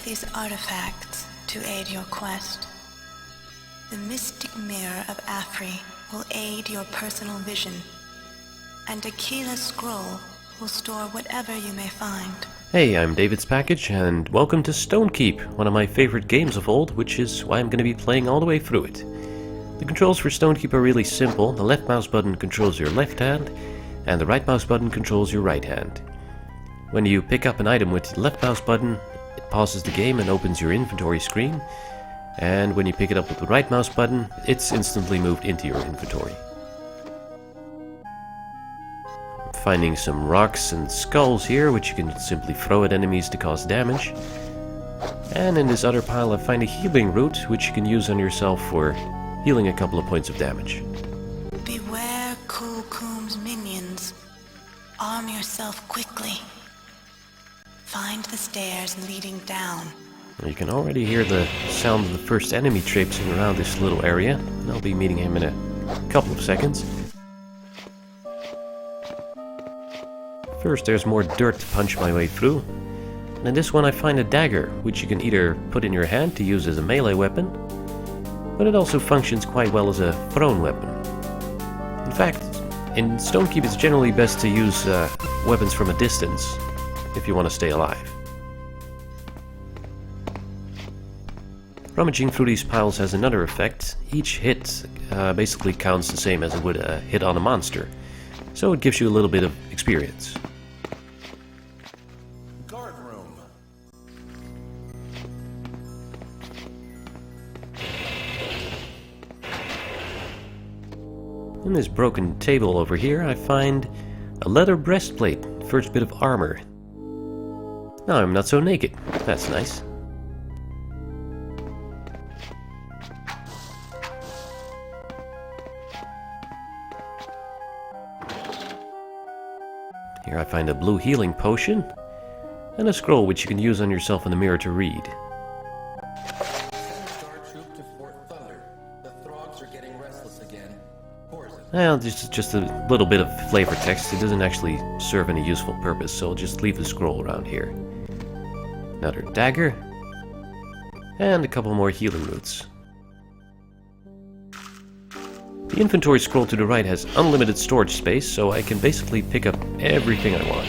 Take these artifacts to aid your quest. The mystic mirror of Afri will aid your personal vision, and Aquila's scroll will store whatever you may find. Hey, I'm David's Package, and welcome to Stonekeep, one of my favorite games of old, which is why I'm going to be playing all the way through it. The controls for Stonekeep are really simple. The left mouse button controls your left hand, and the right mouse button controls your right hand. When you pick up an item with the left mouse button, it pauses the game and opens your inventory screen, and when you pick it up with the right mouse button, it's instantly moved into your inventory. I'm finding some rocks and skulls here, which you can simply throw at enemies to cause damage. And in this other pile I find a healing root, which you can use on yourself for healing a couple of points of damage. Beware Kulkum's minions. Arm yourself quickly. Find the stairs leading down. You can already hear the sound of the first enemy traipsing around this little area, and I'll be meeting him in a couple of seconds. First, there's more dirt to punch my way through, and in this one I find a dagger, which you can either put in your hand to use as a melee weapon, but it also functions quite well as a thrown weapon. In fact, in Stonekeep it's generally best to use weapons from a distance if you want to stay alive. Rummaging through these piles has another effect. Each hit basically counts the same as it would a hit on a monster, so it gives you a little bit of experience. Guard room. In this broken table over here I find a leather breastplate, first bit of armor. Now I'm not so naked, that's nice. Here I find a blue healing potion, and a scroll which you can use on yourself in the mirror to read. Send Star Troop to Fort Thunder. The Throgs are getting restless again. Well, this is just a little bit of flavor text. It doesn't actually serve any useful purpose, so I'll just leave the scroll around here. Another dagger, and a couple more healing roots. The inventory scroll to the right has unlimited storage space, so I can basically pick up everything I want.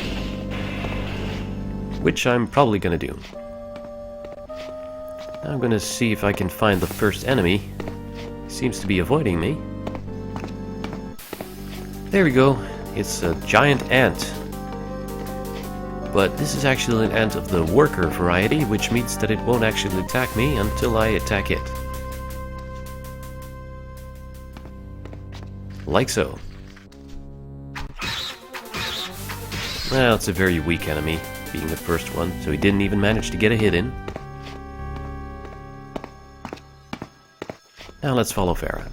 Which I'm probably gonna do. Now I'm gonna see if I can find the first enemy. He seems to be avoiding me. There we go. It's a giant ant. But this is actually an ant of the worker variety, which means that it won't actually attack me until I attack it. Like so. Well, it's a very weak enemy, being the first one, so he didn't even manage to get a hit in. Now let's follow Farah.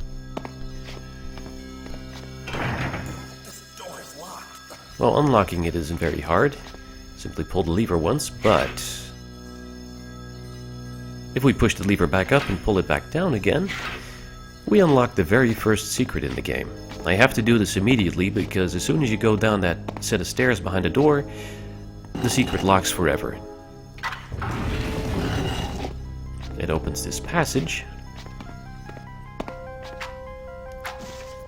This door is locked. Well, unlocking it isn't very hard. Simply pull the lever once, but if we push the lever back up and pull it back down again, we unlock the very first secret in the game. I have to do this immediately because as soon as you go down that set of stairs behind the door, the secret locks forever. It opens this passage,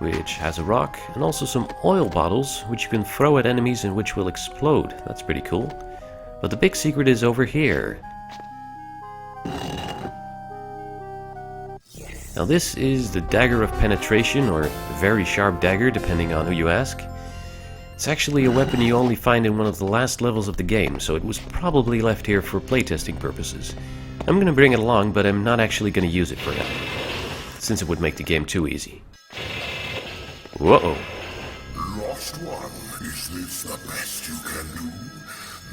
which has a rock and also some oil bottles which you can throw at enemies and which will explode. That's pretty cool. But the big secret is over here. Now this is the Dagger of Penetration, or Very Sharp Dagger, depending on who you ask. It's actually a weapon you only find in one of the last levels of the game, so it was probably left here for playtesting purposes. I'm gonna bring it along, but I'm not actually gonna use it for now, since it would make the game too easy. Whoa. Lost one, is this the best you can do?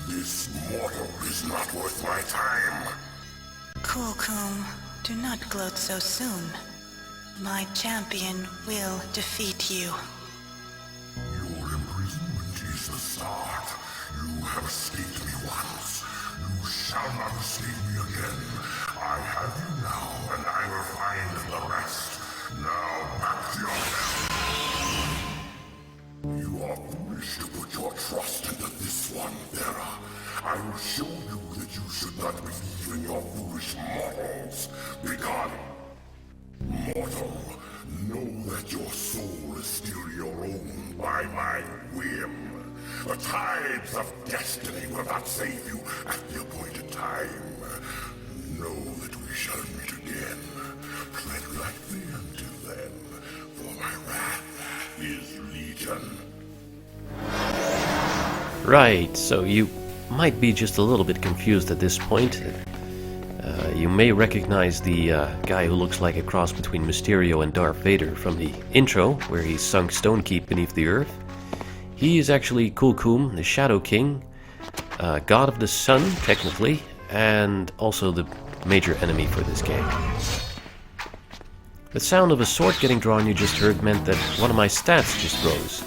This mortal is not worth my time. Kulkum, do not gloat so soon. My champion will defeat you. Your imprisonment is the start. You have escaped me once. You shall not escape me again. I have you now, and I will find the rest. Now back to your hell. You are foolish wish to put your trust into this one, Vera. I will show you that you should not believe in your foolish mortals. Begone. Mortal, know that your soul is still your own by my whim. The tides of destiny will not save you at the appointed time. Know that we shall meet again. Tread lightly until then, for my wrath is legion. Right, so you might be just a little bit confused at this point. You may recognize the guy who looks like a cross between Mysterio and Darth Vader from the intro, where he sunk Stonekeep beneath the earth. He is actually Kulkum, the Shadow King, god of the sun, technically, and also the major enemy for this game. The sound of a sword getting drawn you just heard meant that one of my stats just rose.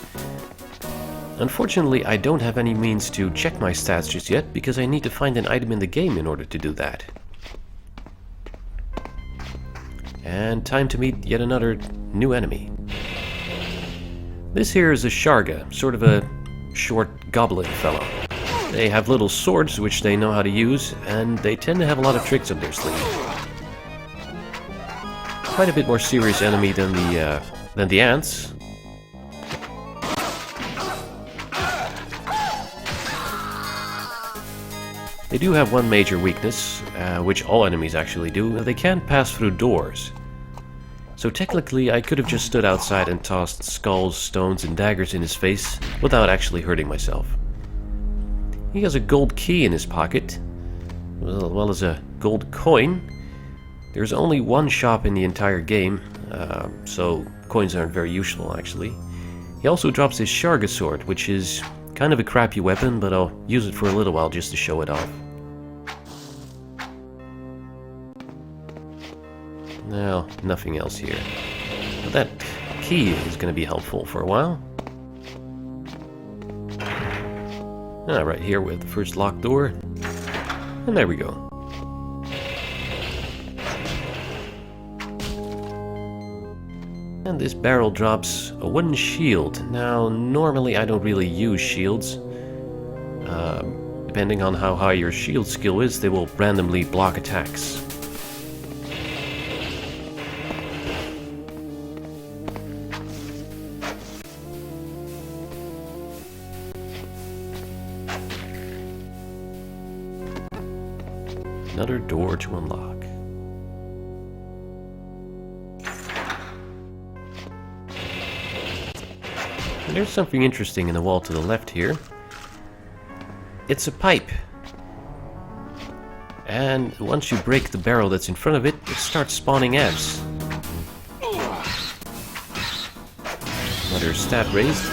Unfortunately, I don't have any means to check my stats just yet, because I need to find an item in the game in order to do that. And time to meet yet another new enemy. This here is a Sharga, sort of a short goblin fellow. They have little swords which they know how to use, and they tend to have a lot of tricks up their sleeve. Quite a bit more serious enemy than the ants. They do have one major weakness, which all enemies actually do. They can't pass through doors. So technically I could have just stood outside and tossed skulls, stones and daggers in his face without actually hurting myself. He has a gold key in his pocket, as well as a gold coin. There's only one shop in the entire game, so coins aren't very useful actually. He also drops his Sharga sword, which is kind of a crappy weapon, but I'll use it for a little while just to show it off. No, nothing else here. But that key is going to be helpful for a while. Right here with the first locked door. And there we go. And this barrel drops a wooden shield. Now, normally I don't really use shields. Depending on how high your shield skill is, they will randomly block attacks. Another door to unlock. And there's something interesting in the wall to the left here. It's a pipe. And once you break the barrel that's in front of it, it starts spawning ants. Another stat raised.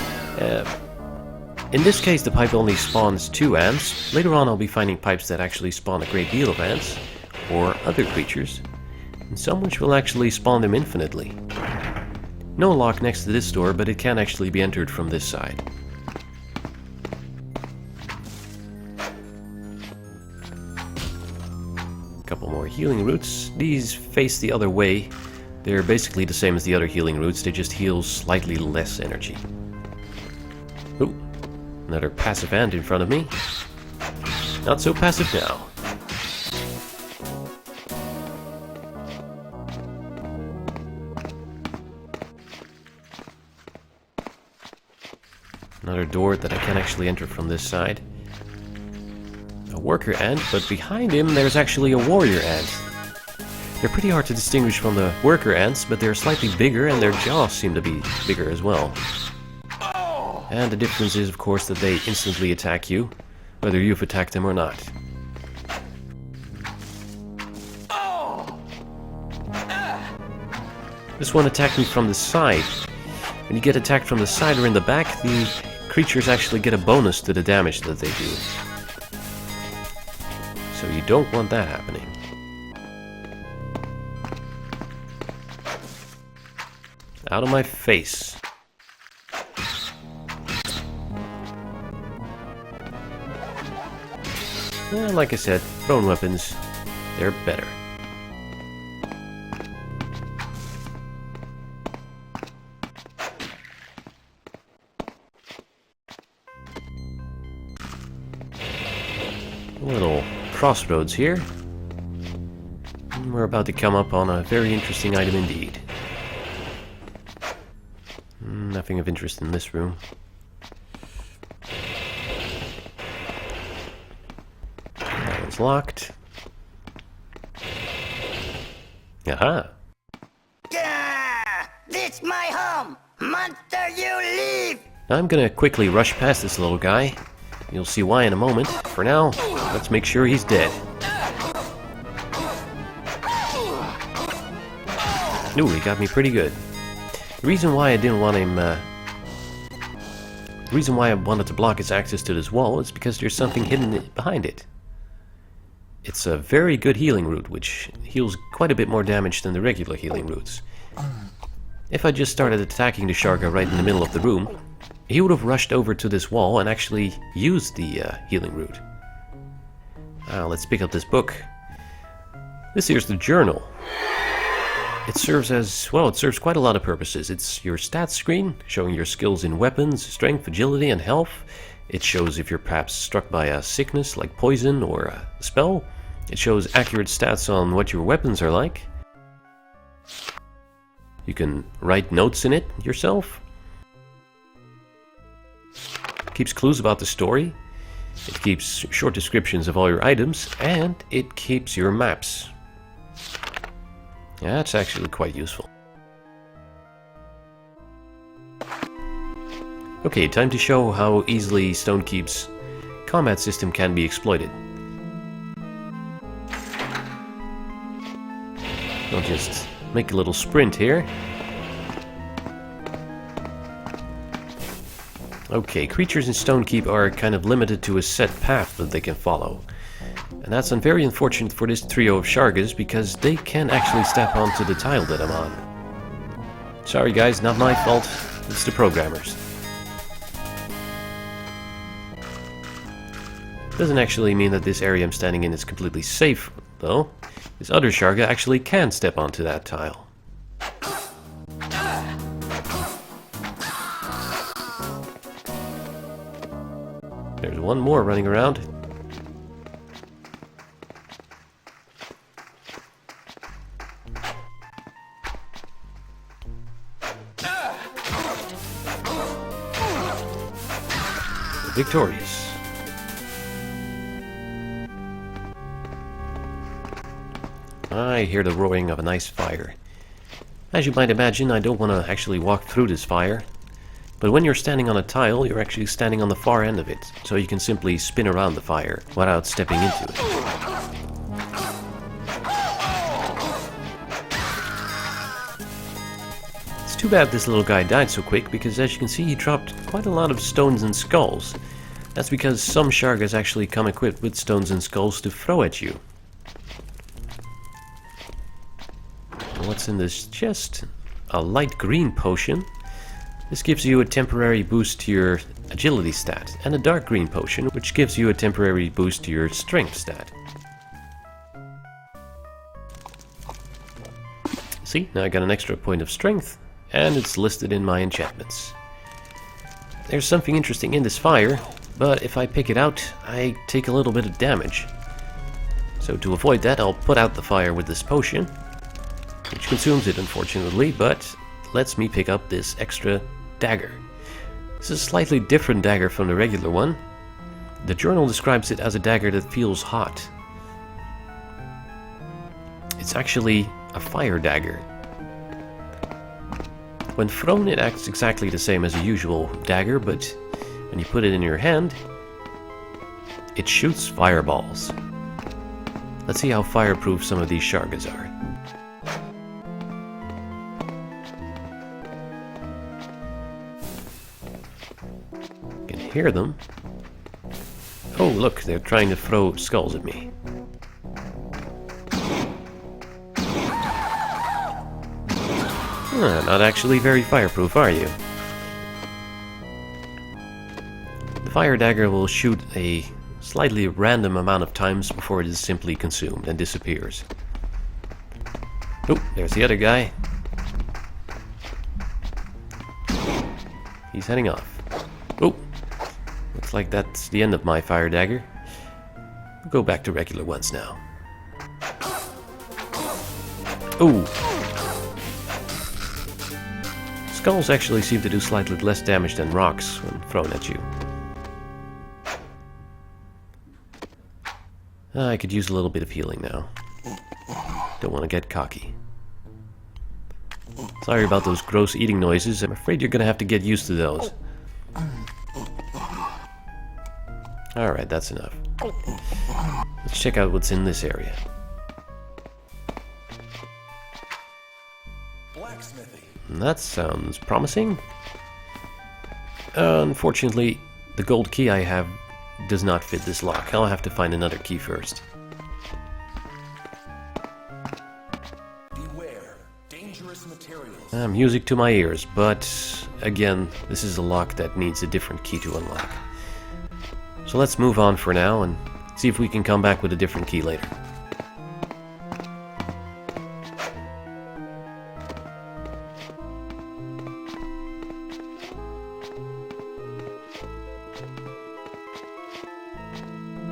In this case, the pipe only spawns 2 ants. Later on, I'll be finding pipes that actually spawn a great deal of ants, or other creatures, and some which will actually spawn them infinitely. No lock next to this door, but it can actually be entered from this side. A couple more healing roots. These face the other way. They're basically the same as the other healing roots, they just heal slightly less energy. Ooh. Another passive ant in front of me. Not so passive now. Another door that I can actually enter from this side. A worker ant, but behind him there's actually a warrior ant. They're pretty hard to distinguish from the worker ants, but they're slightly bigger and their jaws seem to be bigger as well. And the difference is, of course, that they instantly attack you, whether you've attacked them or not. This one attacked me from the side. When you get attacked from the side or in the back, the creatures actually get a bonus to the damage that they do. So you don't want that happening. Out of my face. Well, like I said, thrown weapons, they're better. crossroads here. And we're about to come up on a very interesting item indeed. Nothing of interest in this room. That one's locked. Aha! This my home! Monster, you leave! I'm gonna quickly rush past this little guy. You'll see why in a moment. For now, let's make sure he's dead. Ooh, he got me pretty good. The reason why I didn't want him, the reason why I wanted to block his access to this wall is because there's something hidden behind it. It's a very good healing root, which heals quite a bit more damage than the regular healing roots. If I just started attacking the Sharga right in the middle of the room, he would have rushed over to this wall and actually used the healing root. Let's pick up this book. This here's the journal. It serves as, well, it serves quite a lot of purposes. It's your stats screen, showing your skills in weapons, strength, agility, and health. It shows if you're perhaps struck by a sickness like poison or a spell. It shows accurate stats on what your weapons are like. You can write notes in it yourself. It keeps clues about the story. It keeps short descriptions of all your items, and it keeps your maps. Yeah, that's actually quite useful. Okay, time to show how easily Stonekeep's combat system can be exploited. I'll just make a little sprint here. Okay, creatures in Stonekeep are kind of limited to a set path that they can follow. And that's very unfortunate for this trio of Shargas, because they can actually step onto the tile that I'm on. Sorry guys, not my fault, it's the programmers. Doesn't actually mean that this area I'm standing in is completely safe, though. This other Sharga actually can step onto that tile. There's one more running around. Victorious. I hear the roaring of a nice fire. As you might imagine, I don't want to actually walk through this fire. But when you're standing on a tile, you're actually standing on the far end of it, so you can simply spin around the fire without stepping into it. It's too bad this little guy died so quick, because as you can see, he dropped quite a lot of stones and skulls. That's because some Shargas actually come equipped with stones and skulls to throw at you. What's in this chest? A light green potion. This gives you a temporary boost to your agility stat, and a dark green potion, which gives you a temporary boost to your strength stat. See, now I got an extra point of strength, and it's listed in my enchantments. There's something interesting in this fire, but if I pick it out, I take a little bit of damage. So to avoid that, I'll put out the fire with this potion, which consumes it unfortunately, but lets me pick up this extra dagger. This is a slightly different dagger from the regular one. The journal describes it as a dagger that feels hot. It's actually a fire dagger. When thrown, it acts exactly the same as a usual dagger, but when you put it in your hand, it shoots fireballs. Let's see how fireproof some of these Shargas are. Hear them. Oh, look, they're trying to throw skulls at me. Not actually very fireproof, are you? The fire dagger will shoot a slightly random amount of times before it is simply consumed and disappears. Oh, there's the other guy. He's heading off. Oh! Looks like that's the end of my fire dagger. We'll go back to regular ones now. Ooh. Skulls actually seem to do slightly less damage than rocks when thrown at you. I could use a little bit of healing now. Don't want to get cocky. Sorry about those gross eating noises. I'm afraid you're gonna have to get used to those. Alright, that's enough. Let's check out what's in this area. Blacksmithy. That sounds promising. Unfortunately, the gold key I have does not fit this lock. I'll have to find another key first. Beware. Dangerous materials. Music to my ears, but again, this is a lock that needs a different key to unlock. So let's move on for now and see if we can come back with a different key later.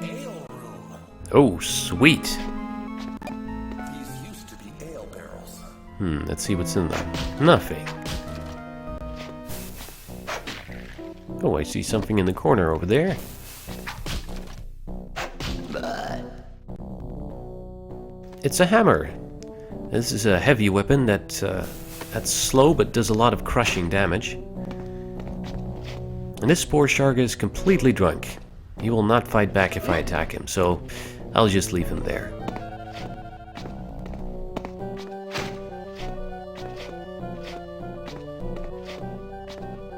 Ale room. Oh, sweet! These used to be ale barrels. Let's see what's in them. Nothing. Oh, I see something in the corner over there. It's a hammer. This is a heavy weapon that's slow but does a lot of crushing damage. And this poor shark is completely drunk. He will not fight back if I attack him, so I'll just leave him there.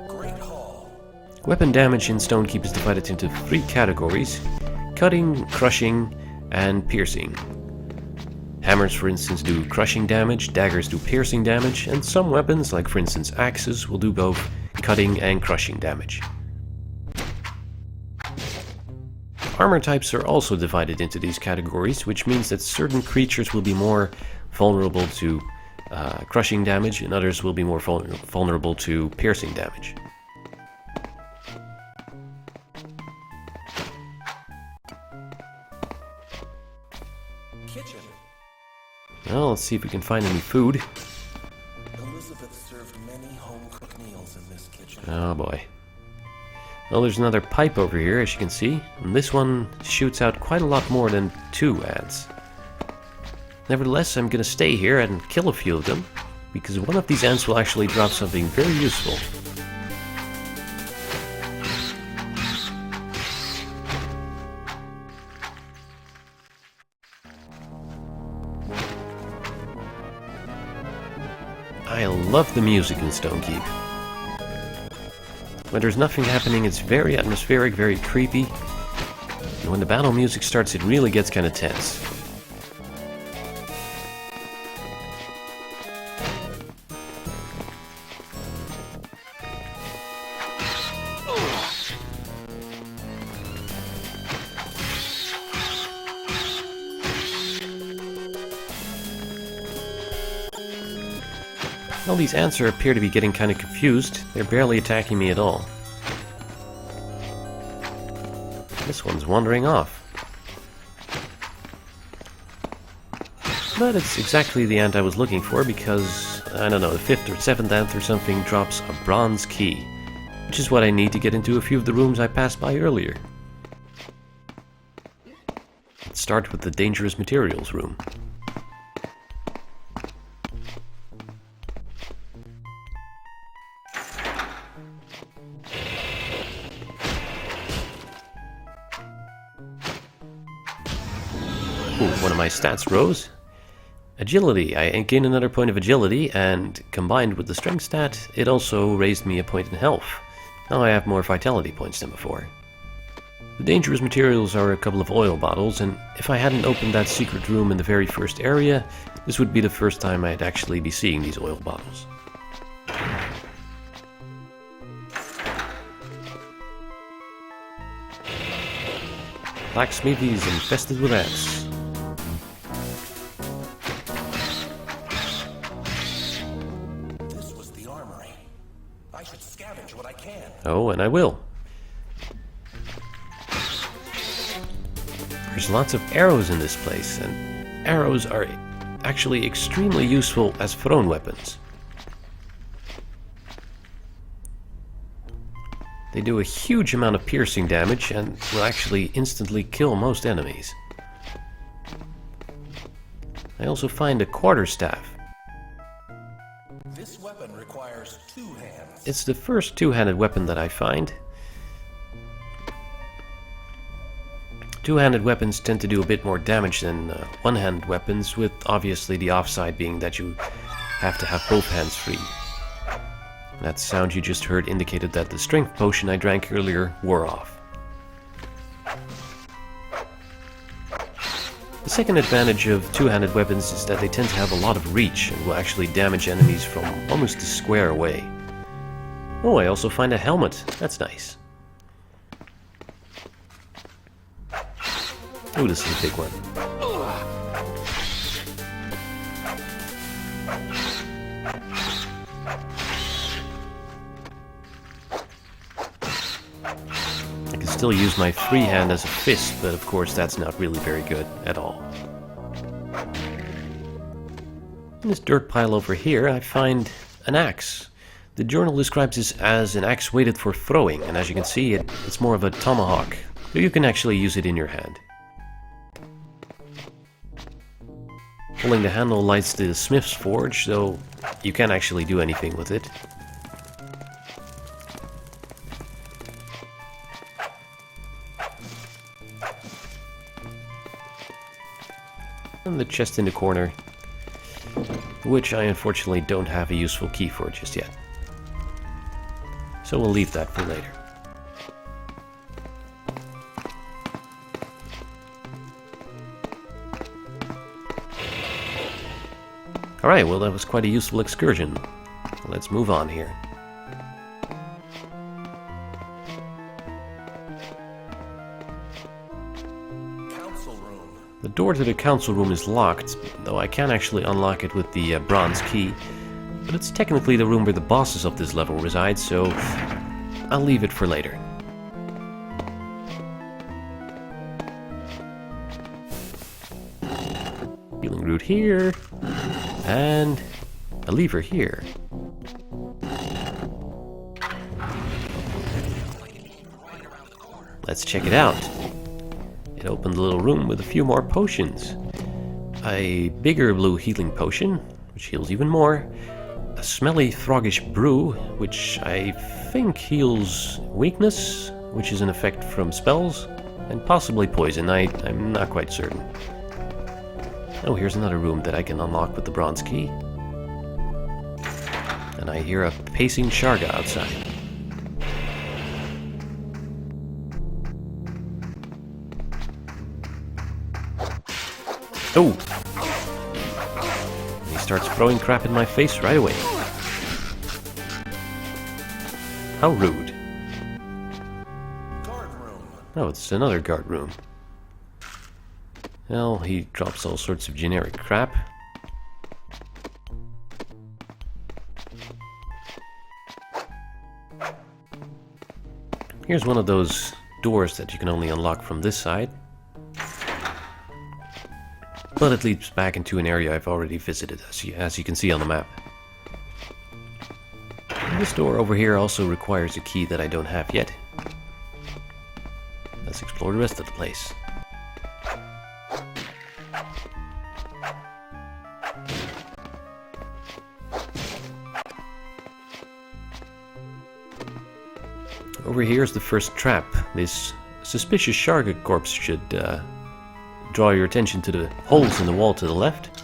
Great Hall. Weapon damage in Stonekeep is divided into 3 categories: cutting, crushing, and piercing. Hammers, for instance, do crushing damage, daggers do piercing damage, and some weapons, like for instance axes, will do both cutting and crushing damage. Armor types are also divided into these categories, which means that certain creatures will be more vulnerable to crushing damage, and others will be more vulnerable to piercing damage. Kitchen. Well, let's see if we can find any food. Elizabeth served many home-cooked meals in this kitchen. Oh boy. Well, there's another pipe over here, as you can see, and this one shoots out quite a lot more than 2 ants. Nevertheless, I'm gonna stay here and kill a few of them, because one of these ants will actually drop something very useful. I love the music in Stonekeep. When there's nothing happening, it's very atmospheric, very creepy. And when the battle music starts, it really gets kind of tense. Well, these ants appear to be getting kind of confused. They're barely attacking me at all. This one's wandering off. But it's exactly the ant I was looking for because, I don't know, the 5th or 7th ant or something drops a bronze key, which is what I need to get into a few of the rooms I passed by earlier. Let's start with the dangerous materials room. Ooh, one of my stats rose. Agility. I gained another point of agility, and combined with the strength stat, it also raised me a point in health. Now I have more vitality points than before. The dangerous materials are a couple of oil bottles, and if I hadn't opened that secret room in the very first area, this would be the first time I'd actually be seeing these oil bottles. Blacksmithy is infested with ants. This was the armory. I should scavenge what I can. Oh, and I will. There's lots of arrows in this place, and arrows are actually extremely useful as thrown weapons. They do a huge amount of piercing damage and will actually instantly kill most enemies. I also find a quarterstaff. This weapon requires 2 hands. It's the first two-handed weapon that I find. Two-handed weapons tend to do a bit more damage than one-handed weapons, with obviously the offside being that you have to have both hands free. That sound you just heard indicated that the strength potion I drank earlier wore off. The second advantage of two-handed weapons is that they tend to have a lot of reach and will actually damage enemies from almost a square away. Oh, I also find a helmet. That's nice. Oh, this is a big one. I can still use my free hand as a fist, but of course that's not really very good at all. In this dirt pile over here, I find an axe. The journal describes this as an axe weighted for throwing, and as you can see, it's more of a tomahawk, so you can actually use it in your hand. Pulling the handle lights the smith's forge, so you can't actually do anything with it. And the chest in the corner, which I unfortunately don't have a useful key for just yet. So we'll leave that for later. Alright, well that was quite a useful excursion. Let's move on here. Council room. The door to the council room is locked, though I can actually unlock it with the bronze key. But it's technically the room where the bosses of this level reside, so I'll leave it for later. Healing root here, and a lever here. Let's check it out. It opened a little room with a few more potions. A bigger blue healing potion, which heals even more. A smelly throggish brew, which I think heals weakness, which is an effect from spells, and possibly poison. I'm not quite certain. Oh, here's another room that I can unlock with the bronze key. And I hear a pacing Sharga outside. Oh! He starts throwing crap in my face right away. How rude. Guard room. Oh, it's another guard room. Well, he drops all sorts of generic crap. Here's one of those doors that you can only unlock from this side. But it leads back into an area I've already visited, as you can see on the map. And this door over here also requires a key that I don't have yet. Let's explore the rest of the place. Over here is the first trap. This suspicious Sharga corpse should draw your attention to the holes in the wall to the left.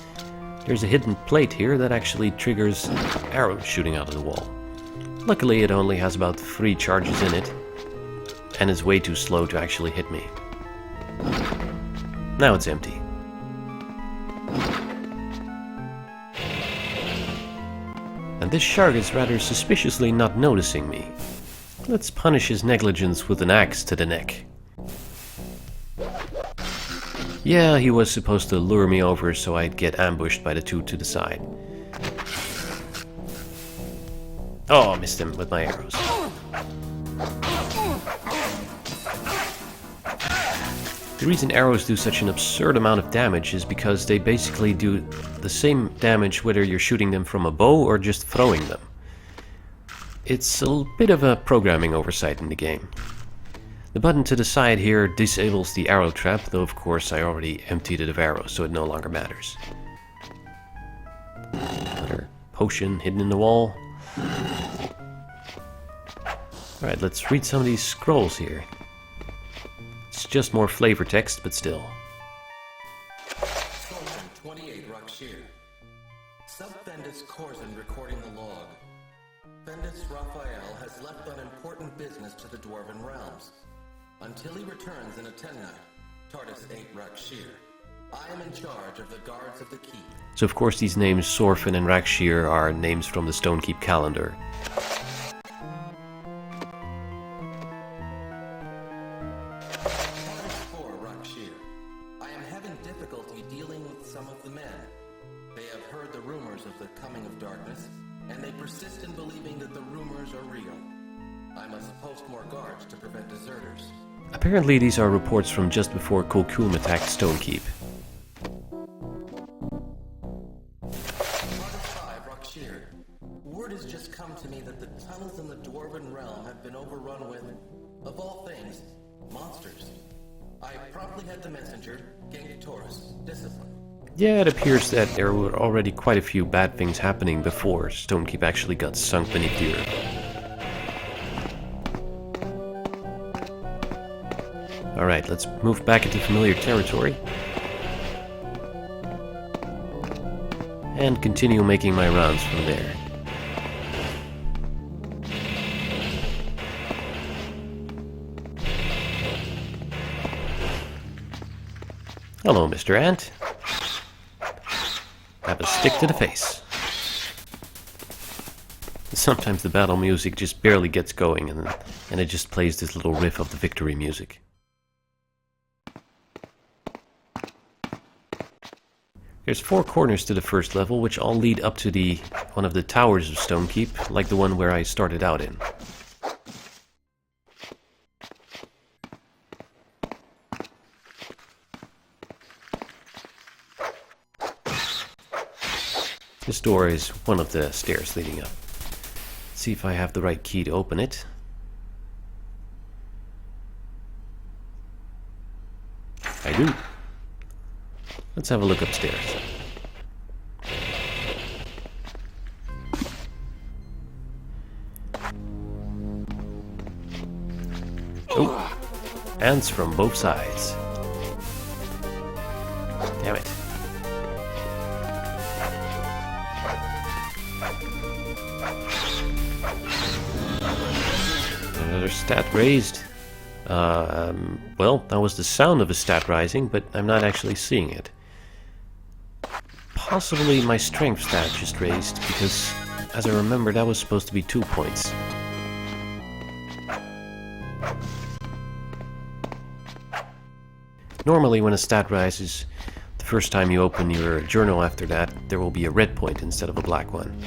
There's a hidden plate here that actually triggers arrows shooting out of the wall. Luckily it only has about 3 charges in it, and is way too slow to actually hit me. Now it's empty. And this Sharga is rather suspiciously not noticing me. Let's punish his negligence with an axe to the neck. Yeah, he was supposed to lure me over so I'd get ambushed by the two to the side. Oh, I missed him with my arrows. The reason arrows do such an absurd amount of damage is because they basically do the same damage whether you're shooting them from a bow or just throwing them. It's a bit of a programming oversight in the game. The button to the side here disables the arrow trap, though of course I already emptied it of arrows, so it no longer matters. Another potion hidden in the wall. Alright, let's read some of these scrolls here. It's just more flavor text, but still. Sultan 28 Rakshir. Sub-Bendis Corzin recording the log. Bendis Raphael has left on important business to the Dwarven realms. Until he returns in a Tennite, Tardis 8 Rakshir. I am in charge of the guards of the keep. So of course these names Sorfin and Rakshir are names from the Stonekeep calendar. Tardis 4 Rakshir. I am having difficulty dealing with some of the men. They have heard the rumors of the coming of darkness, and they persist in believing that the rumors are real. I must post more guards to prevent deserters. Apparently these are reports from just before Kulkum attacked Stonekeep. Tardis 5 Rakshir. Word has just come to me that the tunnels in the Dwarven realm have been overrun with, of all things, monsters. I promptly had the messenger, Genk Taurus, discipline. Yeah, it appears that there were already quite a few bad things happening before Stonekeep actually got sunk beneath the earth. Alright, let's move back into familiar territory. And continue making my rounds from there. Hello, Mr. Ant. Have a stick to the face. Sometimes the battle music just barely gets going and it just plays this little riff of the victory music. There's 4 corners to the first level, which all lead up to one of the towers of Stonekeep, like the one where I started out in. This door is one of the stairs leading up. Let's see if I have the right key to open it. I do. Let's have a look upstairs. Oh, ants from both sides. Damn it. Another stat raised. Well, that was the sound of a stat rising, but I'm not actually seeing it. Possibly my strength stat just raised, because, as I remember, that was supposed to be 2 points. Normally, when a stat rises, the first time you open your journal after that, there will be a red point instead of a black one.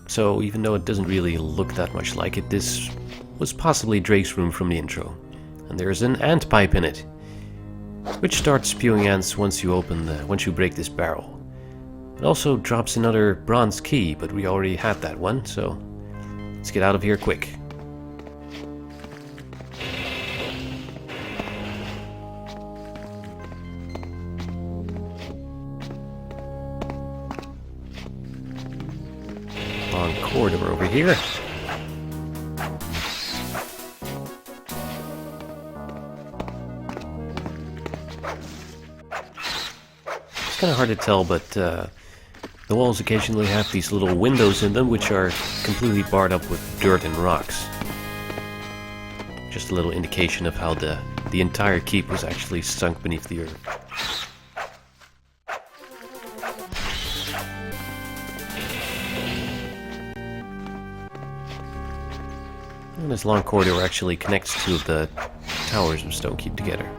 So, even though it doesn't really look that much like it, this was possibly Drake's room from the intro. And there's an ant pipe in it, which starts spewing ants once you break this barrel. It also drops another bronze key, but we already had that one, so let's get out of here quick. Long corridor over here. It's kind of hard to tell, but the walls occasionally have these little windows in them, which are completely barred up with dirt and rocks. Just a little indication of how the entire keep was actually sunk beneath the earth. And this long corridor actually connects to the towers of Stonekeep together.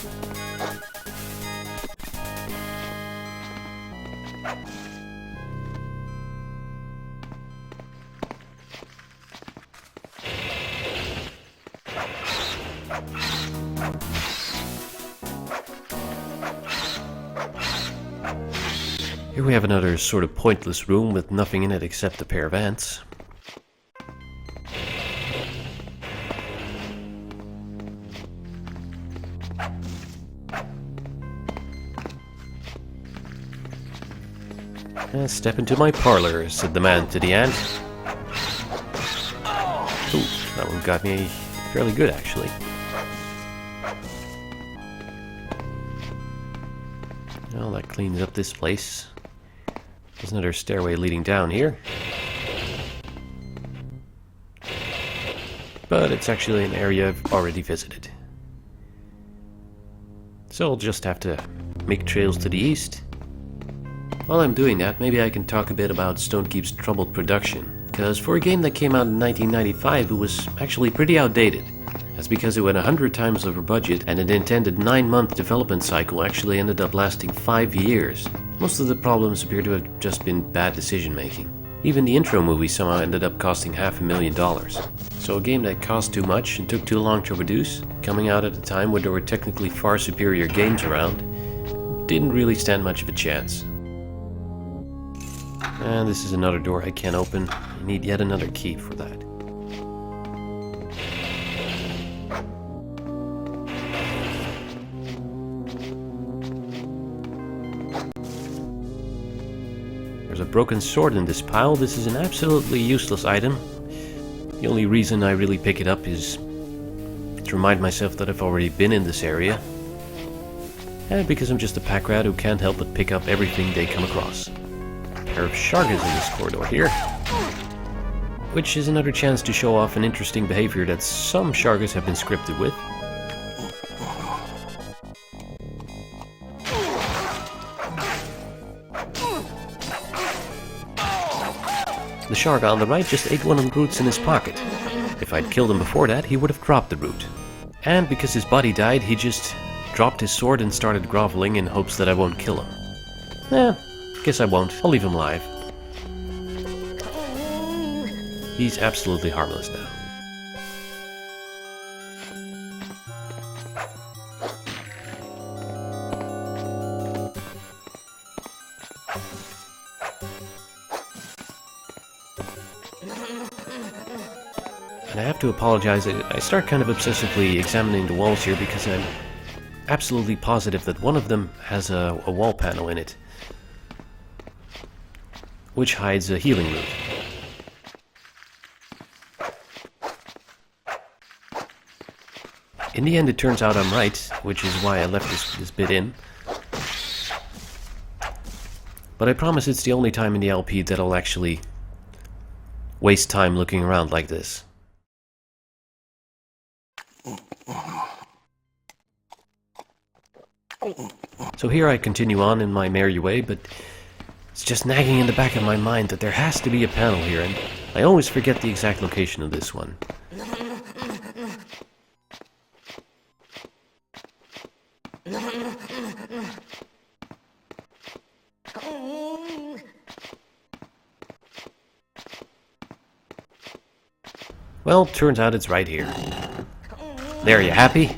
Here we have another sort of pointless room with nothing in it except a pair of ants. Step into my parlor, said the man to the ant. Ooh, that one got me fairly good, actually. Well, that cleans up this place. There's another stairway leading down here. But it's actually an area I've already visited. So I'll just have to make trails to the east. While I'm doing that, maybe I can talk a bit about Stonekeep's troubled production. Because for a game that came out in 1995, it was actually pretty outdated. That's because it went 100 times over budget, and an intended 9-month development cycle actually ended up lasting 5 years. Most of the problems appear to have just been bad decision making. Even the intro movie somehow ended up costing $500,000. So a game that cost too much and took too long to produce, coming out at a time where there were technically far superior games around, didn't really stand much of a chance. And this is another door I can't open. I need yet another key for that. There's a broken sword in this pile. This is an absolutely useless item. The only reason I really pick it up is to remind myself that I've already been in this area. And because I'm just a pack rat who can't help but pick up everything they come across. A pair of shargas in this corridor here. Which is another chance to show off an interesting behavior that some shargas have been scripted with. The Sharga on the right just ate one of the roots in his pocket. If I'd killed him before that, he would have dropped the root. And because his body died, he just dropped his sword and started groveling in hopes that I won't kill him. Guess I won't. I'll leave him alive. He's absolutely harmless now. And I have to apologize, I start kind of obsessively examining the walls here because I'm absolutely positive that one of them has a wall panel in it, which hides a healing root. In the end, it turns out I'm right, which is why I left this bit in. But I promise it's the only time in the LP that I'll actually waste time looking around like this. So here I continue on in my merry way, but it's just nagging in the back of my mind that there has to be a panel here, and I always forget the exact location of this one. Well, turns out it's right here. There, you happy?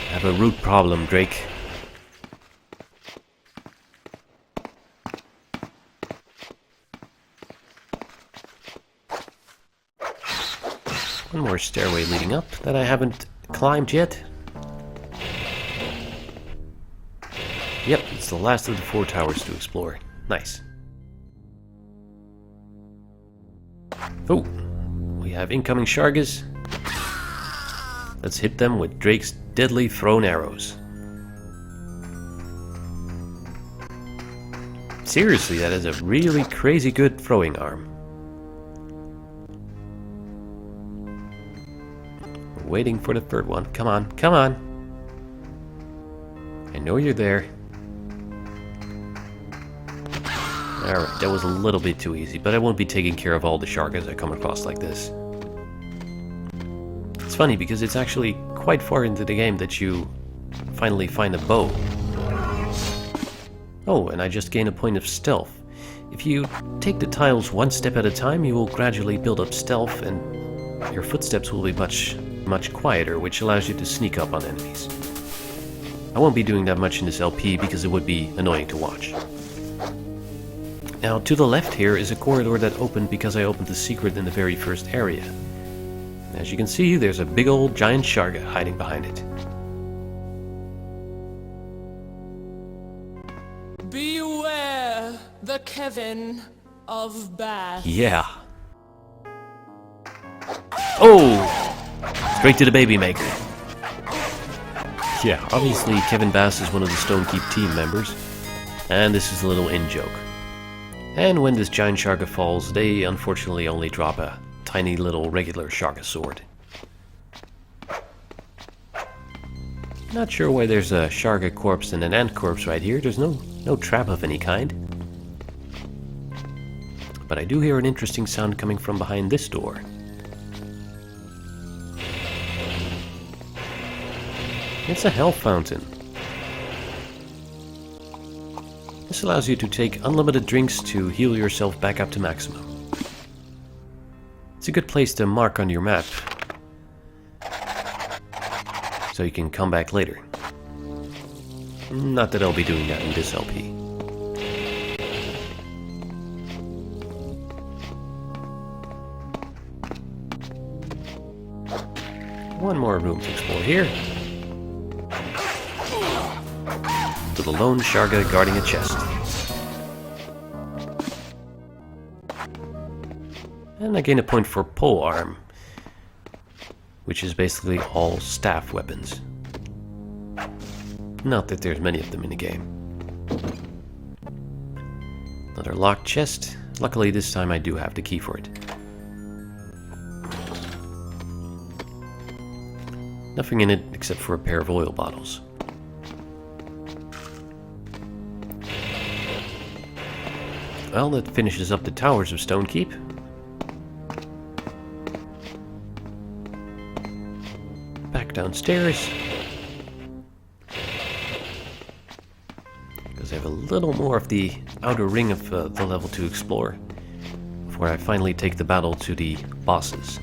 Have a root problem, Drake. One more stairway leading up that I haven't climbed yet. Yep, it's the last of the 4 towers to explore. Nice. Oh, we have incoming Shargas. Let's hit them with Drake's deadly thrown arrows. Seriously, that is a really crazy good throwing arm. We're waiting for the third one. Come on, come on. I know you're there. Alright, that was a little bit too easy, but I won't be taking care of all the Shargas I come across like this. It's funny because it's actually quite far into the game that you finally find a bow. Oh, and I just gained a point of stealth. If you take the tiles one step at a time, you will gradually build up stealth and your footsteps will be much quieter, which allows you to sneak up on enemies. I won't be doing that much in this LP because it would be annoying to watch. Now, to the left here is a corridor that opened because I opened the secret in the very first area. As you can see, there's a big old giant sharga hiding behind it. Beware the Kevin of Bath. Yeah. Oh! Straight to the baby maker. Yeah, obviously Kevin Bass is one of the Stonekeep team members, and this is a little in-joke. And when this giant sharga falls, they unfortunately only drop a tiny little regular sharga sword. Not sure why there's a sharga corpse and an ant corpse right here. There's no trap of any kind. But I do hear an interesting sound coming from behind this door. It's a health fountain. This allows you to take unlimited drinks to heal yourself back up to maximum. It's a good place to mark on your map, so you can come back later. Not that I'll be doing that in this LP. One more room to explore here. To the lone sharga guarding a chest. And I gain a point for pole arm, which is basically all staff weapons. Not that there's many of them in the game. Another locked chest. Luckily this time I do have the key for it. Nothing in it except for a pair of oil bottles. Well, that finishes up the towers of Stonekeep. Back downstairs. Because I have a little more of the outer ring of the level to explore before I finally take the battle to the bosses.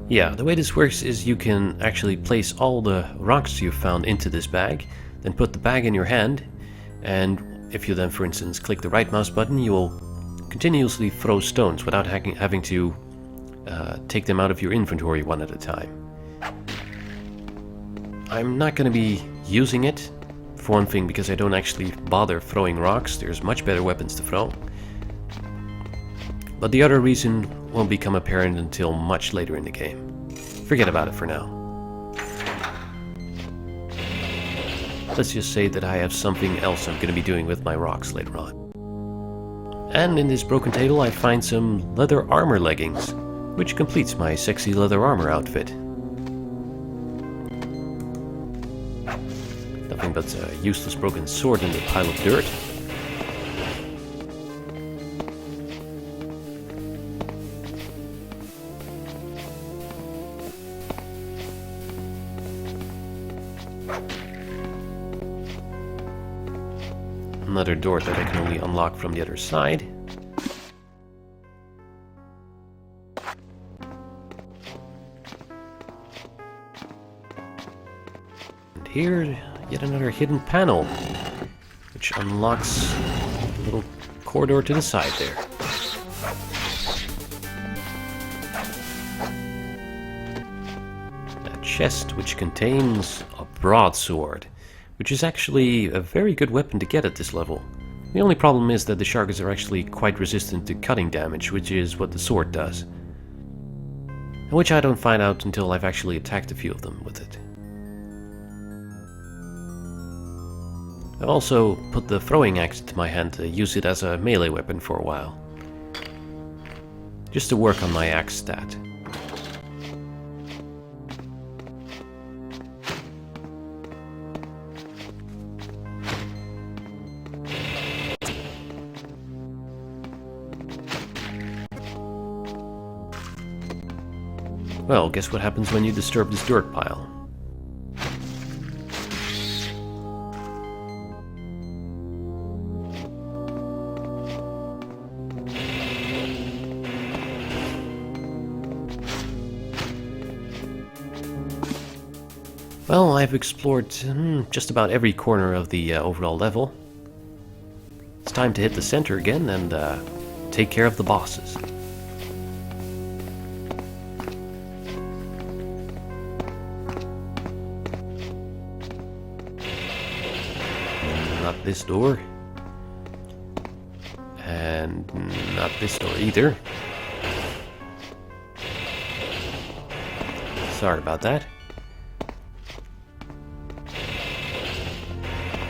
Yeah, the way this works is you can actually place all the rocks you've found into this bag, then put the bag in your hand, and if you then, for instance, click the right mouse button, you will continuously throw stones without having to take them out of your inventory one at a time. I'm not going to be using it, for one thing, because I don't actually bother throwing rocks. There's much better weapons to throw. But the other reason won't become apparent until much later in the game. Forget about it for now. Let's just say that I have something else I'm going to be doing with my rocks later on. And in this broken table I find some leather armor leggings, which completes my sexy leather armor outfit. Nothing but a useless broken sword in a pile of dirt. Another door that I can only unlock from the other side. And here, yet another hidden panel, which unlocks a little corridor to the side there. A chest which contains a broadsword, which is actually a very good weapon to get at this level. The only problem is that the shargas are actually quite resistant to cutting damage, which is what the sword does. And which I don't find out until I've actually attacked a few of them with it. I've also put the throwing axe into my hand to use it as a melee weapon for a while. Just to work on my axe stat. Well, guess what happens when you disturb this dirt pile? Well, I've explored just about every corner of the overall level. It's time to hit the center again and take care of the bosses. Not this door. And not this door either. Sorry about that.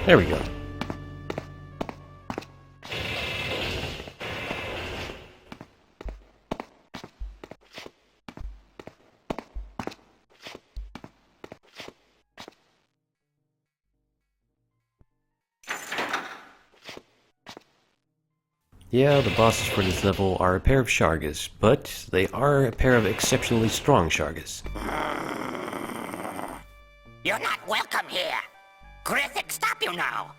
There we go. Yeah, the bosses for this level are a pair of Shargas, but they are a pair of exceptionally strong Shargas. You're not welcome here. Gothic, stop you now.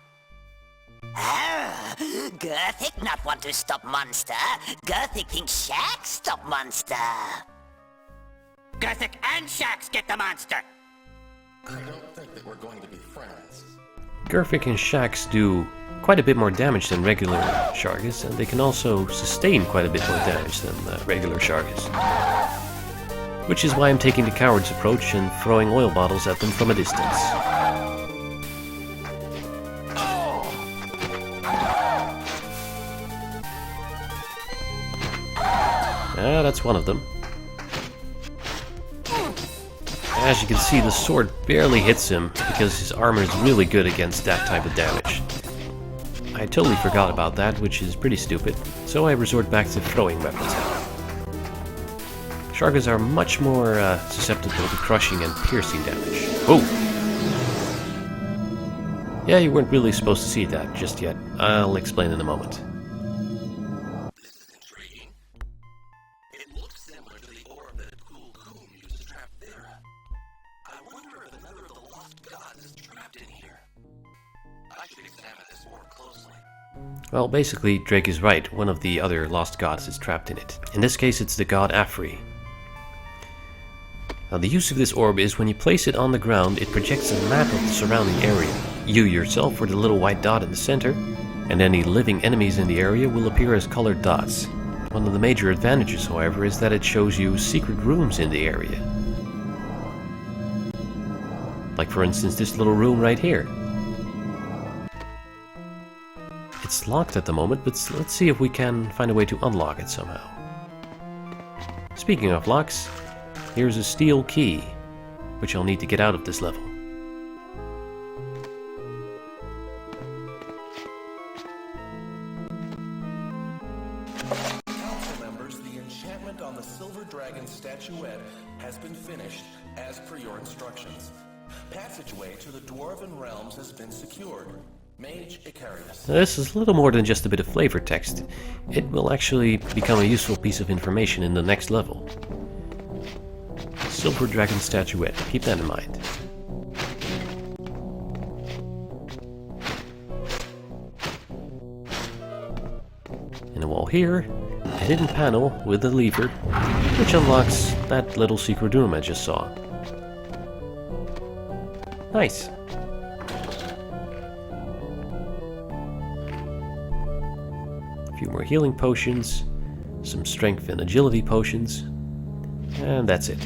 Gothic not want to stop monster. Gothic think Shax stop monster. Gothic and Shax get the monster. I don't think that we're going to be friends. Gurfik and Shax do quite a bit more damage than regular Shargas, and they can also sustain quite a bit more damage than regular Shargas. Which is why I'm taking the coward's approach and throwing oil bottles at them from a distance. Ah, that's one of them. As you can see, the sword barely hits him because his armor is really good against that type of damage. I totally forgot about that, which is pretty stupid, so I resort back to throwing weapons at him. Shargas are much more susceptible to crushing and piercing damage. Oh! Yeah, you weren't really supposed to see that just yet. I'll explain in a moment. This is intriguing. It looks similar to the orb that Cool used to trap Thera. I wonder if another of the lost gods is trapped in here. I should examine this more closely. Well, basically, Drake is right. One of the other lost gods is trapped in it. In this case, it's the god Afri. Now, the use of this orb is when you place it on the ground, it projects a map of the surrounding area. You yourself are the little white dot in the center, and any living enemies in the area will appear as colored dots. One of the major advantages, however, is that it shows you secret rooms in the area. Like, for instance, this little room right here. It's locked at the moment, but let's see if we can find a way to unlock it somehow. Speaking of locks, here's a steel key, which I'll need to get out of this level. Council members, the enchantment on the Silver Dragon statuette has been finished as per your instructions. Passageway to the Dwarven Realms has been secured. Mage Icarius. This is a little more than just a bit of flavor text. It will actually become a useful piece of information in the next level. Silver Dragon statuette, keep that in mind. In the wall here, a hidden panel with a lever, which unlocks that little secret room I just saw. Nice. A few more healing potions, some strength and agility potions, and that's it.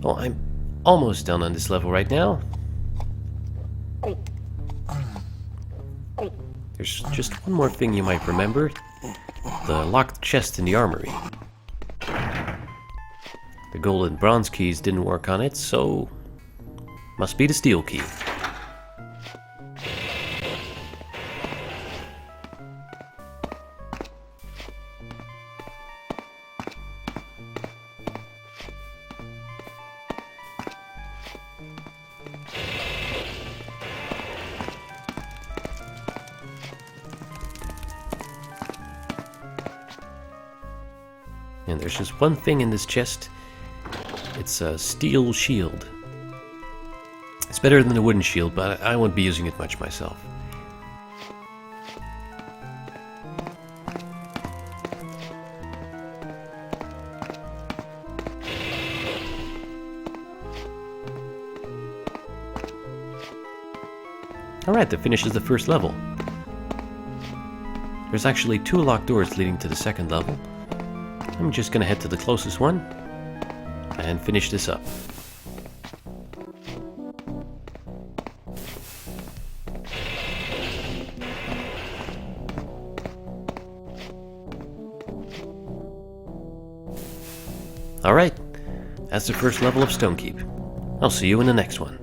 Well, I'm almost done on this level right now. There's just one more thing you might remember. The locked chest in the armory. The gold and bronze keys didn't work on it, so must be the steel key. And there's just one thing in this chest. It's a steel shield. It's better than the wooden shield, but I won't be using it much myself. Alright, that finishes the first level. There's actually 2 locked doors leading to the second level. I'm just gonna head to the closest one and finish this up. Alright, that's the first level of Stonekeep. I'll see you in the next one.